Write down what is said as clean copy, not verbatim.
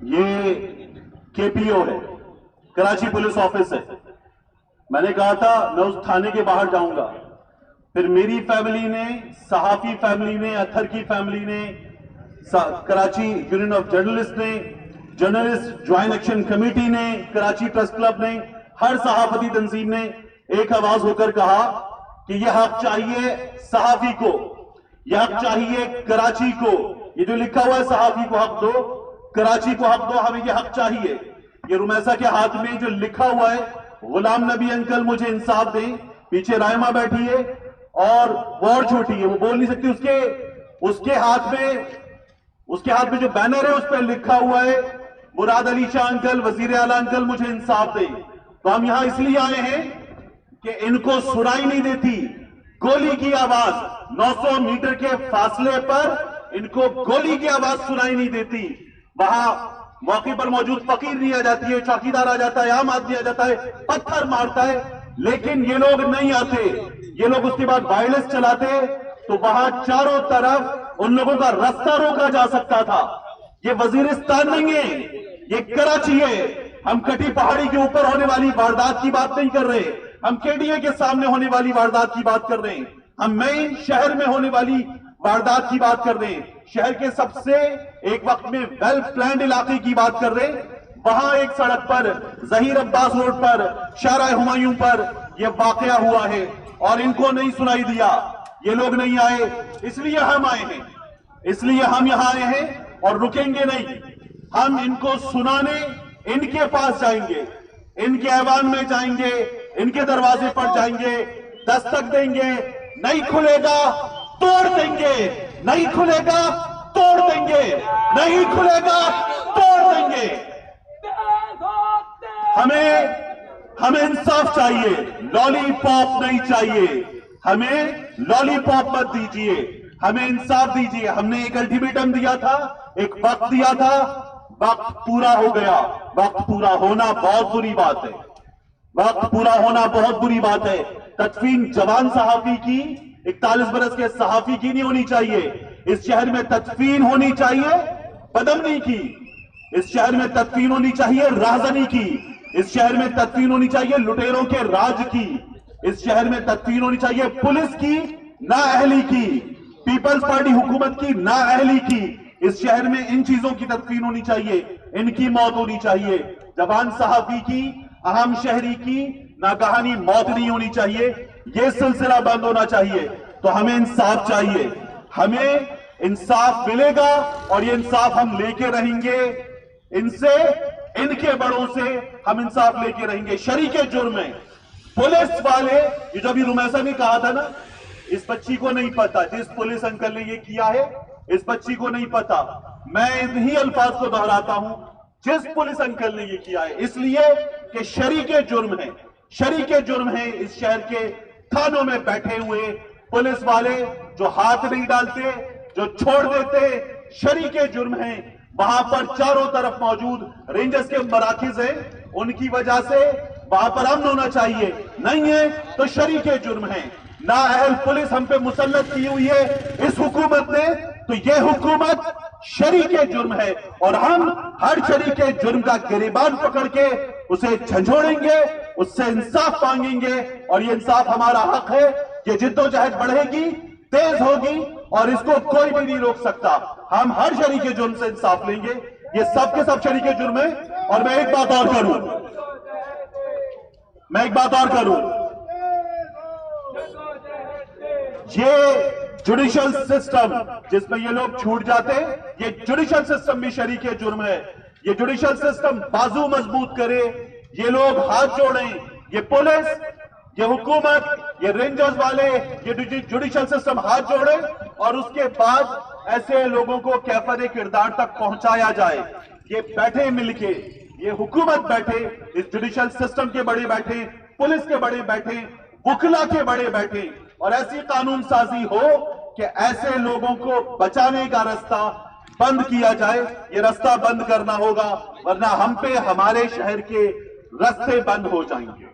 یہ KPO ہے, Karachi police office ہے. میں نے کہا تھا میں اس تھانے کے باہر جاؤں گا. پھر میری فیملی نے, صحافی فیملی نے, اطہر کی فیملی نے, کراچی یونین آف جرنلسٹ نے, جرنلسٹ جوائنٹ ایکشن کمیٹی نے, کراچی پریس کلب نے, ہر صحافتی تنظیم نے ایک آواز ہو کر کہا کہ یہ حق چاہیے صحافی کو, یہ حق چاہیے کراچی کو. یہ جو لکھا ہوا ہے صحافی کو حق دو, کراچی کو حق دو, ہمیں یہ حق چاہیے. یہ رمیسا کے ہاتھ میں جو لکھا ہوا ہے غلام نبی انکل مجھے انصاف دیں, پیچھے رائمہ بیٹھی ہے اور وہ اور چھوٹی ہے, وہ بول نہیں سکتی. اس کے ہاتھ میں جو بینر ہے اس پہ لکھا ہوا ہے مراد علی شاہ انکل, وزیر اعلیٰ انکل مجھے انصاف دیں. تو ہم یہاں اس لیے آئے ہیں کہ ان کو سنائی نہیں دیتی گولی کی آواز. 900 میٹر کے فاصلے پر ان کو گولی کی آواز سنائی نہیں دیتی. وہاں موقع پر موجود فقیر نہیں آ جاتی ہے, چوکیدار آ جاتا ہے, عام آدمی آ جاتا ہے, پتھر مارتا ہے, لیکن یہ لوگ نہیں آتے. یہ لوگ اس کے بعد وائرلیس چلاتے تو وہاں چاروں طرف ان لوگوں کا راستہ روکا جا سکتا تھا. یہ وزیرستان نہیں ہے, یہ کراچی ہے. ہم کٹی پہاڑی کے اوپر ہونے والی واردات کی بات نہیں کر رہے, ہم KDA کے سامنے ہونے والی واردات کی بات کر رہے ہیں, ہم مین شہر میں ہونے والی واردات کی بات کر رہے ہیں, شہر کے سب سے ایک وقت میں ویل پلانڈ علاقے کی بات کر رہے ہیں. وہاں ایک سڑک پر ظہیر عباس روڈ پر شارع ہمایوں پر یہ واقعہ ہوا ہے اور ان کو نہیں سنائی دیا. یہ لوگ نہیں آئے, اس لیے ہم آئے ہیں, اس لیے ہم یہاں آئے ہیں اور رکیں گے نہیں. ہم ان کو سنانے ان کے پاس جائیں گے, ان کے ایوان میں جائیں گے, ان کے دروازے پر جائیں گے, دستک دیں گے. نہیں کھلے گا توڑ دیں گے, نہیں کھلے گا توڑ دیں گے, نہیں کھلے گا توڑ دیں گے. ہمیں انصاف چاہیے, لالی پاپ نہیں چاہیے. ہمیں لالی پاپ مت دیجیے, ہمیں انصاف دیجیے. ہم نے ایک الٹیمیٹم دیا تھا, ایک وقت دیا تھا, وقت پورا ہو گیا. وقت پورا ہونا بہت بری بات ہے, وقت پورا ہونا بہت بری بات ہے. تدفین جوان صحافی کی, 41 برس کے صحافی کی نہیں ہونی چاہیے. اس شہر میں تدفین ہونی چاہیے بدامنی کی, اس شہر میں تدفین ہونی چاہیے راہزنی کی, اس شہر میں تدفین ہونی چاہیے لٹیروں کے راج کی, اس شہر میں تدفین ہونی چاہیے پولیس کی نااہلی کی, پیپلز پارٹی حکومت کی نااہلی کی. اس شہر میں ان چیزوں کی تدفین ہونی چاہیے, ان کی موت ہونی چاہیے. جوان صحافی کی, اہم شہری کی ناگہانی موت نہیں ہونی چاہیے. یہ سلسلہ بند ہونا چاہیے. تو ہمیں انصاف چاہیے, ہمیں انصاف ملے گا اور یہ انصاف ہم لے کے رہیں گے. ان سے, ان کے بڑوں سے ہم انصاف لے کے رہیں گے. شریک جرم ہیں پولیس والے. یہ جو ابھی رمیسا نے کہا تھا نا, اس بچی کو نہیں پتا, جس پولیس انکل نے یہ کیا ہے اس بچی کو نہیں پتا. میں انہی الفاظ کو دہراتا ہوں, جس پولیس انکل نے یہ کیا ہے, اس لیے کہ شریک جرم ہے, شریک جرم ہے اس شہر کے تھانوں میں بیٹھے ہوئے پولیس والے جو ہاتھ نہیں ڈالتے, جو چھوڑ دیتے, شریک جرم ہیں. وہاں پر چاروں طرف موجود رینجرز کے مراکز ہیں, ان کی وجہ سے وہاں پر امن ہونا چاہیے, نہیں ہے تو شریک جرم ہیں. نااہل پولیس ہم پہ مسلط کی ہوئی ہے اس حکومت نے, تو یہ حکومت شریک جرم ہے اور ہم ہر شریک جرم کا گریبان پکڑ کے اسے جھنجھوڑیں گے, اس سے انصاف مانگیں گے. اور یہ انصاف ہمارا حق ہے. یہ جدوجہد بڑھے گی, تیز ہوگی اور اس کو کوئی بھی نہیں روک سکتا. ہم ہر شریک جرم سے انصاف لیں گے. یہ سب کے سب شریک جرم ہیں. اور میں ایک بات اور کروں, یہ جوڈیشل سسٹم جس میں یہ لوگ چھوٹ جاتے ہیں, یہ جوڈیشل سسٹم بھی شریک جرم ہے. یہ جوڈیشل سسٹم بازو مضبوط کرے, یہ لوگ ہاتھ جوڑیں, یہ پولیس, یہ حکومت, یہ رینجرز والے, یہ جوڈیشل سسٹم ہاتھ جوڑے اور اس کے بعد ایسے لوگوں کو کیفر کردار تک پہنچایا جائے. یہ بیٹھے مل کے, یہ حکومت بیٹھے, اس جوڈیشل سسٹم کے بڑے بیٹھے, پولیس کے بڑے بیٹھے, وکلا کے بڑے بیٹھے, اور ایسی قانون سازی ہو کہ ایسے لوگوں کو بچانے کا راستہ بند کیا جائے. یہ راستہ بند کرنا ہوگا, ورنہ ہم پہ ہمارے شہر کے راستے بند ہو جائیں گے.